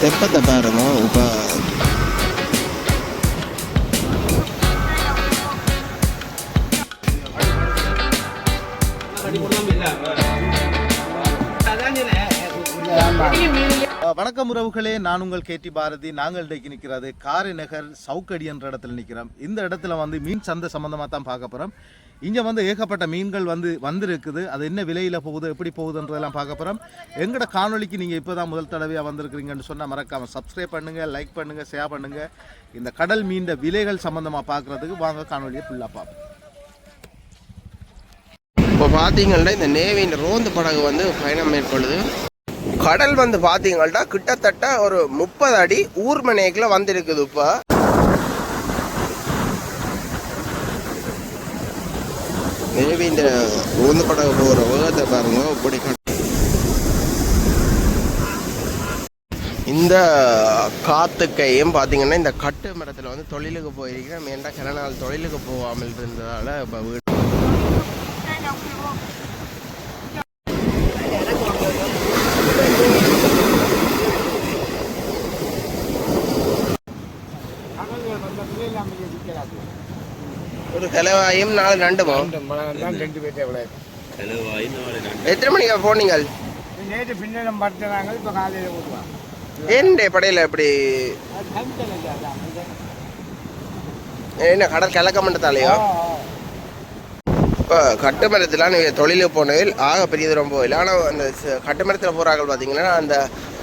தெப்பத்தை பாருங்க இப்போ. வணக்கம் உறவுகளே, நான் உங்கள் கேடி பாரதி. நாங்கள் இன்றைக்கு நிற்கிறது காரைநகர் சவுக்கடி என்ற இடத்துல நிற்கிறோம். இந்த இடத்துல வந்து மீன் சந்தை சம்மந்தமாக தான் பார்க்க போகிறோம். இங்கே வந்து ஏகப்பட்ட மீன்கள் வந்துருக்குது. அது என்ன விலையில் போகுது, எப்படி போகுதுன்றதெல்லாம் பார்க்க போகிறோம். எங்களோட காணொலிக்கு நீங்கள் இப்போ தான் முதல் தடவையாக வந்திருக்கிறீங்கன்னு சொன்னால் மறக்காமல் சப்ஸ்கிரைப் பண்ணுங்கள், லைக் பண்ணுங்கள், ஷேர் பண்ணுங்கள். இந்த கடல் மீன் விலைகள் சம்மந்தமாக பார்க்குறதுக்கு வாங்க காணொலியை ஃபுல்லாக பார்ப்போம். இப்போ பார்த்தீங்கன்னா இந்த நேவியின் ரோந்து படகு வந்து பயணம் மேற்கொள்ளுது. கடல் வந்து பார்த்தீங்கன்னா கிட்டத்தட்ட ஒரு 30 அடி ஊர்மனைக்குள்ள வந்திருக்குது. இப்போ நேவி இந்த ரோந்து படகு போகிற வேகத்தை பாருங்க. இப்படி இந்த காத்துக்கையும் பார்த்தீங்கன்னா இந்த கட்டு மரத்தில் வந்து தொழிலுக்கு போயிருக்கிறேன். மேண்டா கிள நாள் தொழிலுக்கு போகாமல் இருந்ததால் இப்போ வீடு ஒரு கிளவாயும் 4 நண்டுமா. எத்தனை மணிக்கு போனீங்க? ஏன் படையில எப்படி என்ன கடல் கிழக்க மண்டத்தாலையோ? இப்போ கட்டுமரத்தில் நீங்கள் தொழிலுக்கு போனதில் ஆக பெரியது ரொம்ப இல்லை. ஆனால் அந்த கட்டுமரத்தில் போகிறாங்க பார்த்தீங்கன்னா அந்த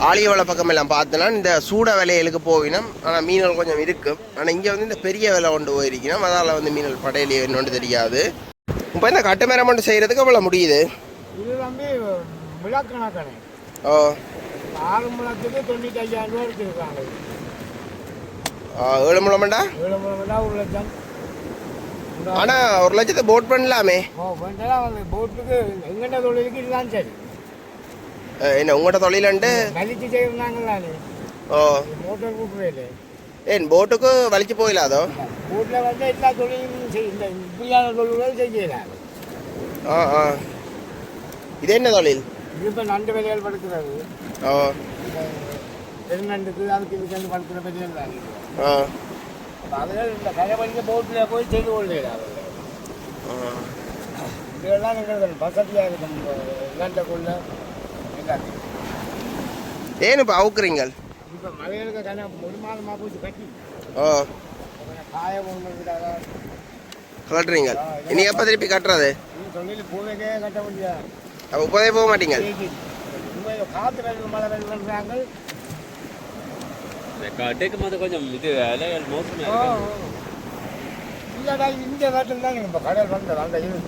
ஆலியவளை பக்கம் எல்லாம் பார்த்தோன்னா இந்த சூட விலைகளுக்கு போவினோம். ஆனால் மீன்கள் கொஞ்சம் இருக்கும். ஆனால் இங்கே வந்து இந்த பெரிய விலை கொண்டு போயிருக்கணும். அதனால் வந்து மீன்கள் படையிலேயே என்னொன்று தெரியாது. இப்போ இந்த கட்டுமரம் மட்டும் செய்கிறதுக்கு அவ்வளோ முடியுது. இது வந்து விழாக்கணக்கானே. ஓ, 6 முழத்துக்கு 95,000 ரூபா எடுத்துருக்காங்க. 7 முழம்டா? 7 முழம்டா 1 லட்சம். ஆனால் 1 லட்சத்தை போட் பண்ணலாமே. போட்டுக்கு எங்கள்கிட்ட தொழிலுக்கு இதுதான் சரி. என்ன உங்கள்கிட்ட தொழிலண்டு வலிச்சு செய்யறாங்கல்ல? ஓ, மோட்டர் கூட்டுவே. ஏன் போட்டுக்கு வலிச்சு போயிடாதோ? போட்டில் வந்து எல்லா தொழிலும் இந்த இப்படியான தொழில்களும் செய்யலாம். இது என்ன தொழில்? இது இப்போ நண்டு விலைகள் படுக்கிறது. ஓ, பெருநண்டுக்கு அதுக்கு இதுக்கு படுக்கிற பெரியல் தான். அதில் இந்த கரைவழிக்க போட்டில் போய் செய்து கொள்ளலாம். இதெல்லாம் நீங்கள் வசதியாக இருக்கும். நண்டைக்குள்ள எல்லாத்தையும் ஏன் இப்போ அவுக்குறீங்க? இப்போ மலைகளுக்கு ஒரு மாதமாக போச்சு கட்டி. ஓ, காய போகிறதுக்காக கட்டுறீங்க. இனி எப்போ திருப்பி கட்டுறது? தொழில் பூவைக்கே கட்ட முடியாது. அப்போ இப்போதே போக மாட்டீங்க? காற்று வெள்ள மழை வெள்ளம் கொஞ்சம் இது இல்லடா. இந்த நாட்டில் தான் இப்போ கடல் வந்தது. அந்த இது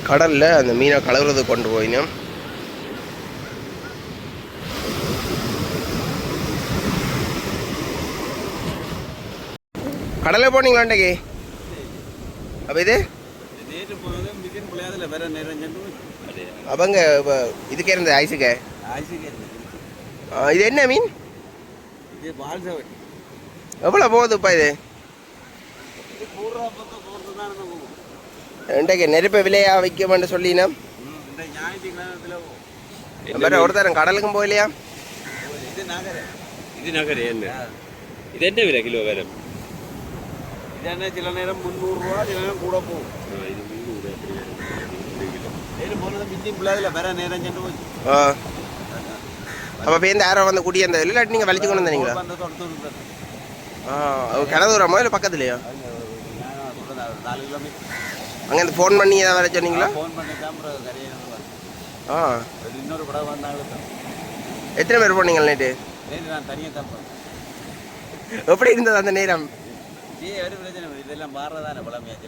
கடலில் அந்த மீனை கலவுறது கொண்டு போயினோம். கடலில் போனீங்களா அன்றைக்கு? அப்போ இது அவங்க இதுக்கே இருந்தது ஐஸுக்கு. இது என்ன மீன்? எவ்வளோ போகுதுப்பா இது? இன்றைக்கு நெருப்ப விலையா வைக்கமென்று சொல்லினா ஒருத்தரம் கடலுக்கும் போகலையா? இது நகர் என்ன இது என்ன விலை கிலோ வேலை? இது என்ன சில நேரம் 300 ரூபா, சில நேரம் கூட போகும். இது 300 வேற நேரம் சென்று போச்சு. அப்போ பேருந்து யாரோ வந்து கூட்டிய அந்த இல்லாட்டி நீங்கள் வலிச்சு கொண்டு வந்தீங்களா? கிணறு தூரமோ இல்லை பக்கத்துலையோ? 4 கிலோமீட்டர். அங்கே இந்த ஃபோன் பண்ணி ஏதாவது வர சொன்னீங்களா? ஃபோன் பண்ணி தான் இன்னொரு படம் வந்தாங்க. எத்தனை பேர் போனீங்க நேற்று? நான் தனியாக தான் போனேன். எப்படி இருந்தது அந்த நேரம்? இதெல்லாம் மாறதானே பழமையாச்சு.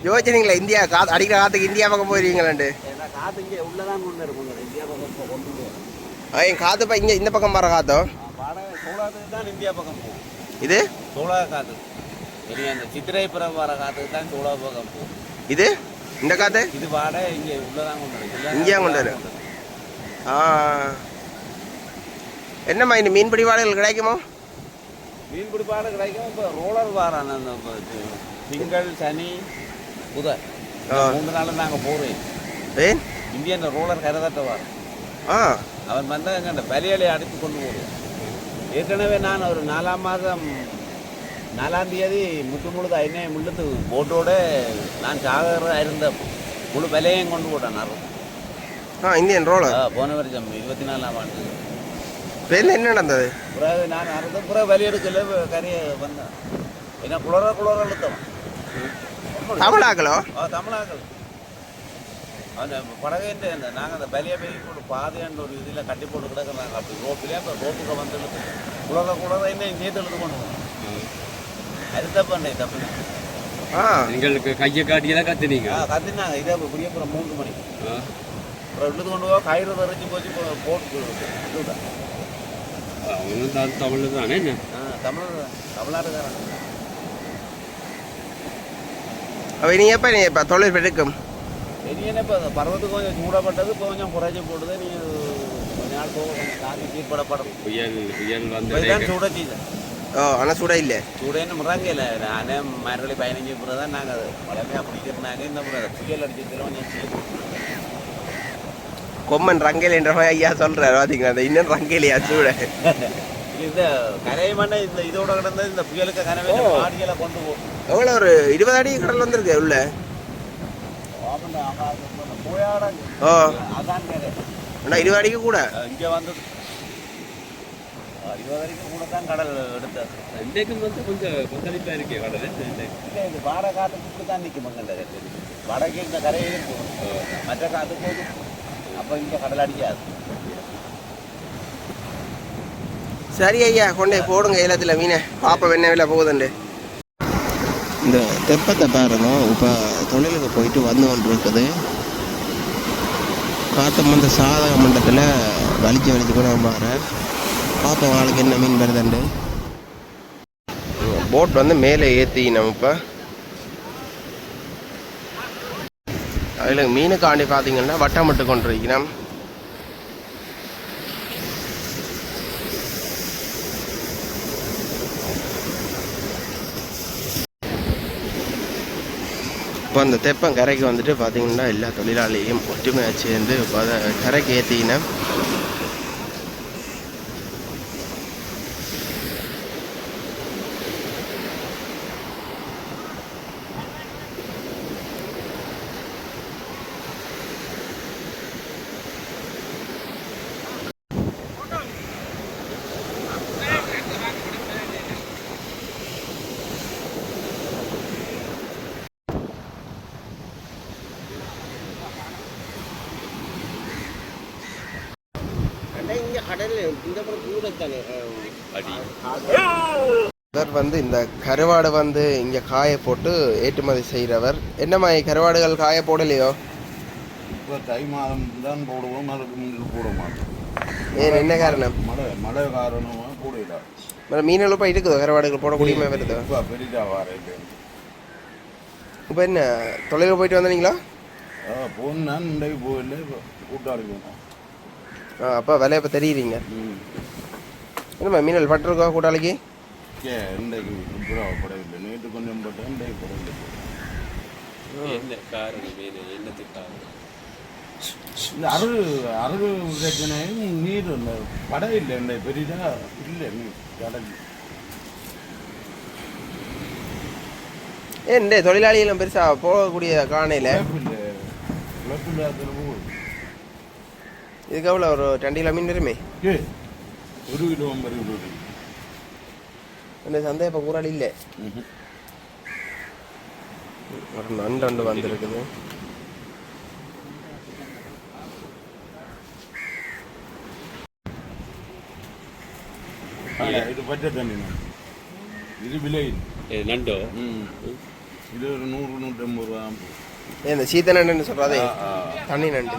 யோசிச்சிங்களா இந்தியா அடிக்கிற காத்துக்கு இந்தியா பக்கம் போயிருவீங்களாண்டு? காற்று இங்கே உள்ளதான் கொண்டு இருக்கும். இந்தியா பக்கம் கொண்டு போகும். என் காத்துப்பா இங்கே இந்த பக்கம் வர காத்தோ சோழாத்துக்கு தான் இந்தியா பக்கம் போகும். இது சோழா காற்று. இனி அந்த சித்திரைப்புறம் வர காற்றுக்கு தான் சோழா பக்கம் போகும். இது இந்த காத்து இது வாட இங்கே உள்ளதான் கொண்டு வரும். இங்கேயா கொண்டு வரும்? என்னம்மா இந்த மீன்பிடி வாடகைகள் கிடைக்குமோ? மீன்பிடி பாடு கிடைக்கும். இப்போ ரோலர் வாரான அந்த திங்கள் சனி புதன் 3 நாள் நாங்கள் போகிறோம். ஏன் இந்தியன் ரோலர் கரதட்டவார் ஆ அவன் வந்து எங்க பலியலை அடித்து கொண்டு போடுவான். ஏற்கனவே நான் ஒரு 4ஆம் மாதம் 4ஆம் தேதி முழுது ஐநே முழுத்து போட்டோட நான் சாகர இருந்த முழு விலையும் கொண்டு போட்டேன் நான். இந்தியன் ரோலர் போன வருஷம் 24ஆம் ஆண்டு. என்ன நடந்தது? பிறகு நான் அறுந்த பிறகு வலி எடுக்கல கரையை வந்தேன். ஏன்னா குளர அழுத்தவன் தமிழாக்களோ? தமிழாக்கள் அந்த படகு நாங்கள் அந்த பலியை போய் போட்டு பாதைன்ற ஒரு இதில் கட்டி போட்டு கிடக்குறாங்க. அப்படி ரோட்டிலே இப்போ ரோட்டுக்கு வந்து குளர என்ன சேர்த்து எழுது கொண்டு போகணும். அது தப்பு தப்பு. எங்களுக்கு கையை காட்டியெல்லாம் கத்துனீங்க. கத்தினாங்க. இதே புரிய அப்புறம் 3 மணிக்கு அப்புறம் இழுத்து கொண்டு போக கயிறு தரைச்சி போச்சு போட்டு இதுதான். அவங்களும் தமிழ் தானே? என்ன தமிழ்நாட்டுக்காரன். அவ நீ எப்போ தொழில் பெருக்கும்? பெரியனே இப்போ பருவத்துக்கு கொஞ்சம் சூடப்பட்டது இப்போ கொஞ்சம் குறைச்சி போடுது. நீ கொஞ்ச நாள் போக கொஞ்சம் காரி கீழ்படப்படும். புயல் வந்து சூடச்சி ஆனால் சூட இல்லை. சூடன்னு முறாங்க இல்லை. நானே மறுபடி 15 முறை தான் நாங்கள் அது மழைமையாக பிடிக்கிறனாங்க. இந்த முறை புயல் அடிச்சதுல கொஞ்சம் கொம்மன் ரங்கேல் என்ற மாதிரி ஐயா சொல்கிறார். பார்த்தீங்களா அந்த இன்னும் ரங்கேலியா சூட இந்த கரையை மண்ணை இந்த இதோட கிடந்தது இந்த புயலுக்கு கனவே மாடிகளை கொண்டு போகும். எவ்வளோ ஒரு 20 அடி கடல் வந்திருக்கு உள்ள. அதான் அண்ணா 20 அடிக்கு கூட இங்கே வந்தது 20 அடிக்கு கூட தான் கடல் எடுத்தது. இன்றைக்கும் வந்து கொஞ்சம் கொந்தளிப்பாக இருக்கே கடல். இல்லை இது வாடகை காற்றுக்கு தான் நிற்கும். மங்கண்ட வடக்கு இந்த கரையிலே போகும், மற்ற காற்று போகும். அப்போ இங்கே கடல் அடிக்காது. சரி ஐயா கொண்டே போடுங்க ஏலத்தில் மீனை பாப்பா என்ன விலை போகுதுண்டு. இந்த தெப்பத்தை பாருங்க. இப்போ தொழிலுக்கு போயிட்டு வந்து கொண்டு இருக்குது. காற்று அந்த சாதக மண்டலத்தில் வலிச்சு கூட பாரு பாப்பா வாழ்க்கை என்ன மீன் வருதுண்டு. போட் வந்து மேலே ஏற்றி நம்ம இப்போ அதில் மீனுக்காண்டி பார்த்தீங்கன்னா வட்டம் மட்டும் கொண்டு வைக்கணும். இப்போ அந்த தெப்பம் கரைக்கு வந்துட்டு பார்த்தீங்கன்னா எல்லா தொழிலாளியும் ஒற்றுமையாக சேர்ந்து கரைக்கு ஏற்றிக்கினா இவர் வந்து இந்த கருவாடு வந்து இங்கே காய போட்டு ஏற்றுமதி செய்கிறவர். என்ன மாதிரி கருவாடுகள் காய போடலையோ? இப்போ தை மாதம் தான் போடுவோம், அதுக்கு முன்னாடி போட மாட்டோம். ஏன் என்ன காரணம்? மழை காரணமாக போடல. மீனெல்லாம் இப்போ இருக்குதோ கருவாடுகள் போடக்கூடியமே வருதோ? இப்போ பெரிதா வாரேன். இப்போ என்ன தொழிலுக்கு போயிட்டு வந்தீங்களா? போனால் இன்றைக்கு போயில கூட்டாளி போனோம். அப்போ விலை இப்போ தெரியுறீங்க. என்னம்மா மீனல் பட்டிருக்கா கூட்டாளிக்கு? இன்றைக்கு படவில்லை. நேற்று கொஞ்சம் பட்டேன், இன்றைக்கு படவில்லை. என்ன காரணம்? என்னத்துக்காக? இந்த அருகு பிரச்சனையும் நீர் இல்லை, படம் இல்லை. இன்றைக்கு பெரிதா இல்லை நீர் கடல். ஏன் தொழிலாளிகளும் பெருசாக போகக்கூடிய காணையில் இதுக்கு எவ்வளோ ஒரு 2 கிலோ மீன் வருமே? 1 கிலோ 50 கிலோ. இந்த சந்தை இப்போ கூறாடி இல்லை. ஒரு நண்டு வந்துருக்குது. இது பச்சை தண்ணி இது விலை நண்டோ. இது ஒரு 100-150 ரூபா. இந்த சீத்த நண்டுன்னு சொல்கிறாதே தண்ணி நண்டு.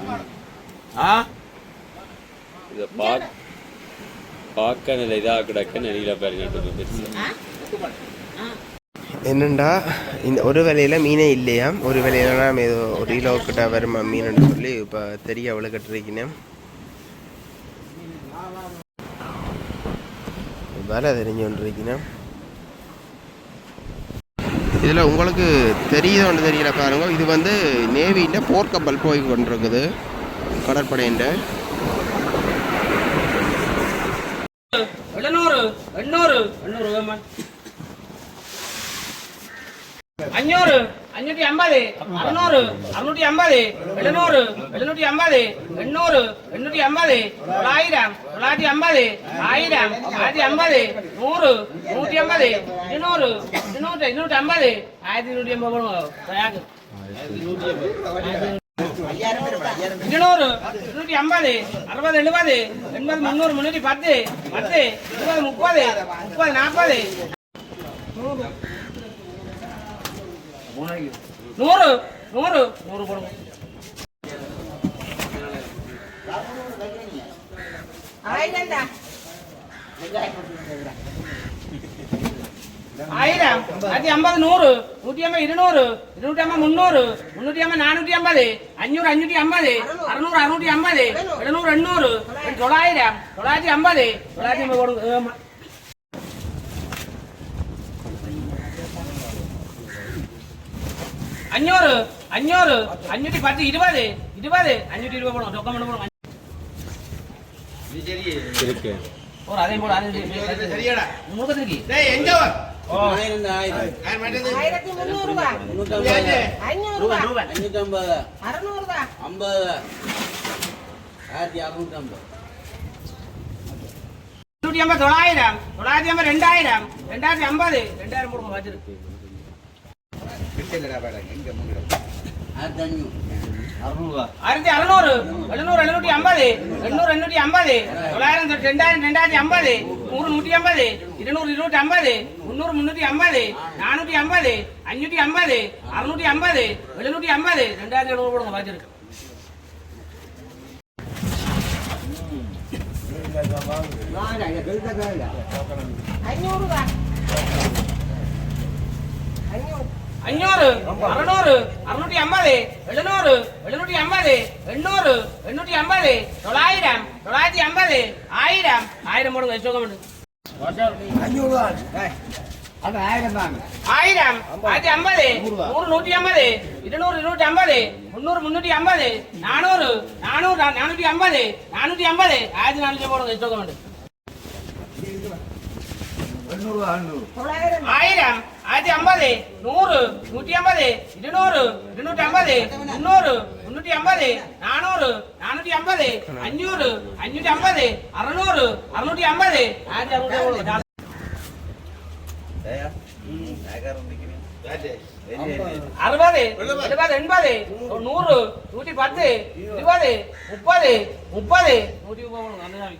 இதை பார்க்க நல்ல இதாக கிடக்க நல்ல பாருங்க. என்னண்டா இந்த ஒரு வேலையில் மீனே இல்லையா? ஒரு வேலையிலனா ஏதோ 1 கிலோ கிட்ட வருமா மீனுன்னு சொல்லி இப்போ தெரிய அவ்வளோ கட்டுருக்கீங்க. வேலை தெரிஞ்சு கொண்டிருக்கீங்க. இதில் உங்களுக்கு தெரியுதோன்னு தெரியல பாருங்க, இது வந்து நேவியில் போர்க்கப்பல் போய் கொண்டிருக்குது, கடற்படையின் 700 800 800 500 550 600 650 700 750 800 850 900 950 1000 1050 100 150 200 200 250 1150 போடுங்க தயாக்கு 200 250 60 70 80 300 310 10 20 30 30 40 100 100 100 போடுங்க. ஆயிரம் 50 100 150 200 250 300 350 450 500 550 600 650 700 800 900 950 போடுங்க. 500 500 510 20 20 520 போடுங்க. ரொக்கம் போடுங்க. இருக்கு ஒரு அதே போடு அதே சரியாடா முகத்துக்கு டேய் எங்க வா 1000 1300 ரூபாய் 500 ரூபாய் 550 600 ரூபாய் 50 1650 950 950 2000 2050 2000 போடுங்க வச்சிருக்கு. 1600 700 750 800 850 900 2050 100 150 200 250 300 350 450 550 650 750 2700 போடுங்க வச்சிருக்கு. 500 600 650 700 750 800 850 900 950 1000 1000 போடுங்க. ஸ்டோகம் பண்ணு 1000 1050 100 150 200 250 300 350 400 450 450 1450 போடுங்க. ஸ்டோகம் பண்ணு 1000 1050 100 150 200 250 300 350 400 450 500 550 600 650 1600 60 70 80 100 110 20 30 30 130 2200 250 300 350 400 450 500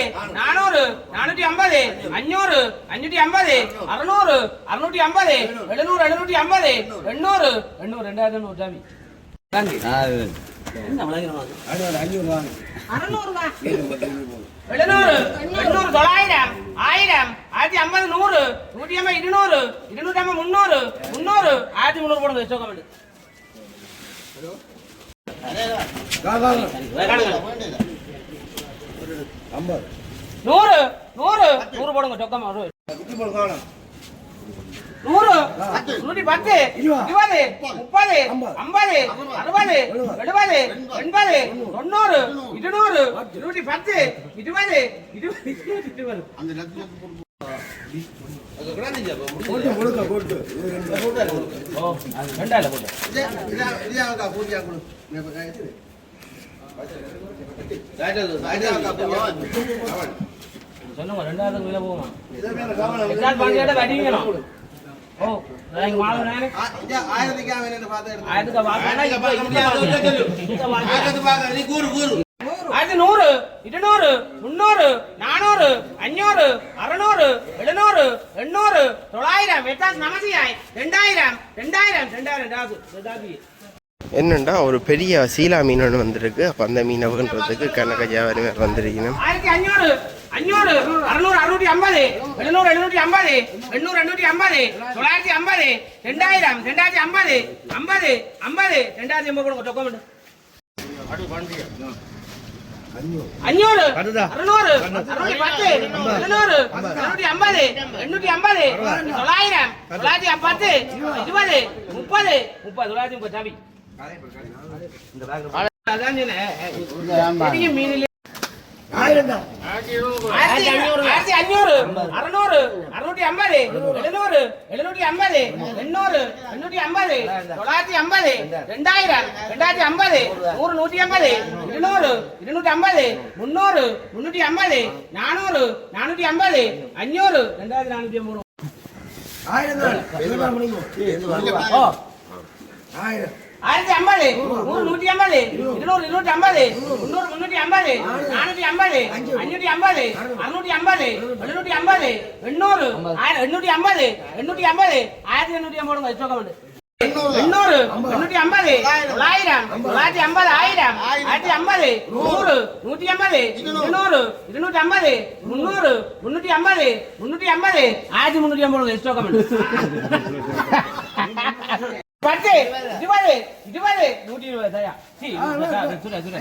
550 600 650 700 750 800 800 2000 ஜாமி தாங்கி என்ன மலங்கறமா 600 ரூபாய் 700 800 900 1000 1050 100 150 200 250 300 300 1300 போடுங்க. ஸ்டோகம் பண்ணு 100 100 போடுங்க. டொக்கம் 100 110 20 30 40 50 60 70 80 90 200 210 20 20 சொல்லுங்க 2000 மேல போமா எல்லாம் பாண்டியோட வடிங்கணும். ஓ நான் மால நானே 1000 கா வேணும் பாத்து எடுத்து 1000 கா வாங்கனா இப்ப நீ கூறு 100 200 300 400 500 600 700 800 900 வெட்டாஸ் நமசியாய் 2000 2000 என்னண்டா ஒரு பெரிய சீலா மீன் ஒன்று வந்திருக்கு. அப்போ அந்த மீனை வாங்குறதுக்கு கனக வியாபாரி வந்துருக்கணும். 1500 500 600 650 700 750 800 850 950 2000 2050 50 50 2050 கொடுங்க டொக்கமெண்ட் 500 600 610 700 750 850 900 910 20 30 30 930 சாமி அதான் சொன்னேன் மீனில் 1500 600 650 700 750 800 850 950 950 2000 2050 100 150 200 250 300 350 400 450 500 2450 1050 100 150 200 250 300 350 450 550 650 750 800 850 850 1850 போடுங்க ஸ்டோக் 800 850 900 950 1000 1050 100 150 200 250 300 350 350 1350 போடுங்க ஸ்டோக் 10 20 20 120 தயா சி சுர சுர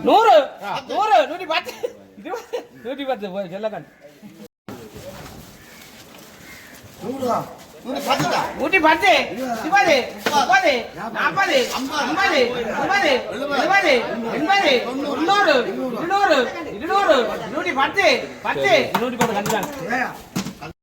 நூறு 110 110 போய் செல்லக்கன் 110 20 30 40 50 40 50 70 80 90 100 200 110 10 110 கண்டிப்பாங்க